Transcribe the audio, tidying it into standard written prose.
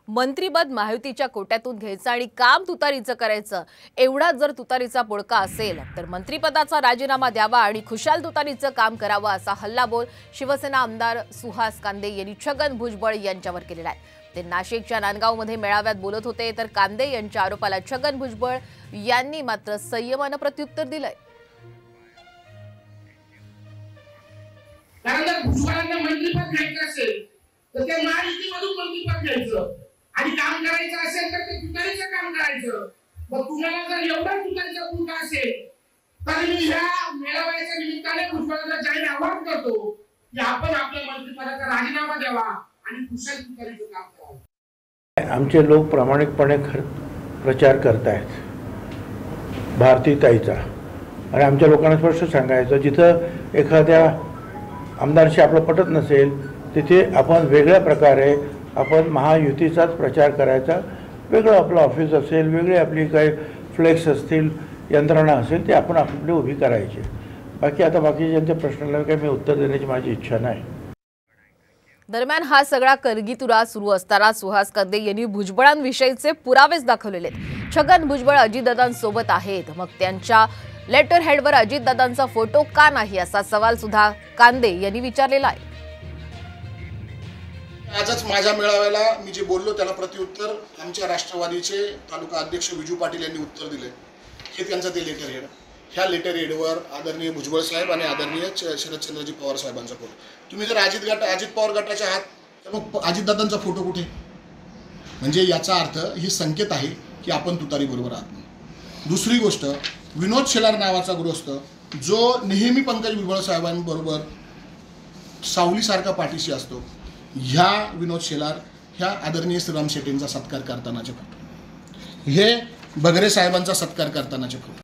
मंत्रीपद महायुतीच्या कोट्यातून घ्यायचं आणि काम तुतारीचं करायचं, एवढाच जर तुतारीचा पुळका असेल तर मंत्रिपदाचा राजीनामा द्यावा आणि खुशाल तुतारीचं काम करावं असा हल्लाबोल शिवसेना आमदार सुहास कांदे यांनी छगन भुजबळ यांच्यावर केलेला आहे। ते नाशिकच्या नांदगावमध्ये मेळाव्यात बोलत होते, तर कांदे यांच्या आरोपाला छगन भुजबळ यांनी मात्र संयमानं प्रत्युत्तर दिलंय। कारण जर भुजबळांना मंत्रिपद घ्यायचं असेल तर ते महायुतीमधून मंत्रिपद घ्यायचं आणि काम करायचं असेल तर ते तुतारीचं काम करायचं। मग तुम्हाला जर एवढा तुतारीचा पुळका असेल तर मी या मेळाव्याच्या निमित्ताने भुजबळांना जाहीर आवाहन करतो की आपण आपल्या मंत्रिपदाचा राजीनामा द्यावा आणि कुशल तुतारीचं काम करावं। आमचे लोक प्रामाणिकपणे प्रचार करतायत भारतीताईचा, आणि आमच्या लोकांना स्पष्ट सांगायचं, जिथं एखाद्या आमदारशी आपलं पटत नसेल तिथे आपण वेगळ्या प्रकारे आपण महायुतीचाच प्रचार करायचा। वेगळं आपलं ऑफिस असेल, वेगळे आपली काही फ्लेक्स असतील, यंत्रणा असेल, ते आपण आपली उभी करायची। बाकी आता बाकीच्यांच्या प्रश्नाला काही मी उत्तर देण्याची माझी इच्छा नाही। दरम्यान हा सगळा करगीतुरा सुरू असताना सुहास कांदे यांनी भुजबळांविषयीचे पुरावेच दाखवलेले आहेत। छगन भुजबळ अजितदादांसोबत आहेत, मग त्यांच्या लेटर हेडवर अजितदादांचा फोटो का नाही असा सवाल सुद्धा कांदे यांनी विचारलेला आहे। आजच माझ्या मेळाव्याला मी जे बोललो त्याला प्रत्युत्तर आमच्या राष्ट्रवादीचे तालुका अध्यक्ष विजू पाटील यांनी उत्तर दिले। हे त्यांचं ते लेटर हेड, ह्या लेटर हेडवर आदरणीय भुजबळ साहेब आणि आदरणीय शरदचंद्रजी पवार साहेबांचा फोटो। तुम्ही जर अजित पवार गटाचे आहात तर मग अजितदादांचा फोटो कुठे? म्हणजे याचा अर्थ ही संकेत आहे की आपण तुतारी बरोबर आहात। दुसरी गोष्ट, विनोद शेलार नावाचा गृहस्थ जो नेहमी पंकज भुजबळ साहेबांबरोबर सावलीसारखा पाठीशी असतो, ह्या विनोद शेलार ह्या आदरणीय श्रीराम शेट्टींचा सत्कार करतानाचे फोटो, हे बगरे साहेबांचा सत्कार करतानाचे फोटो।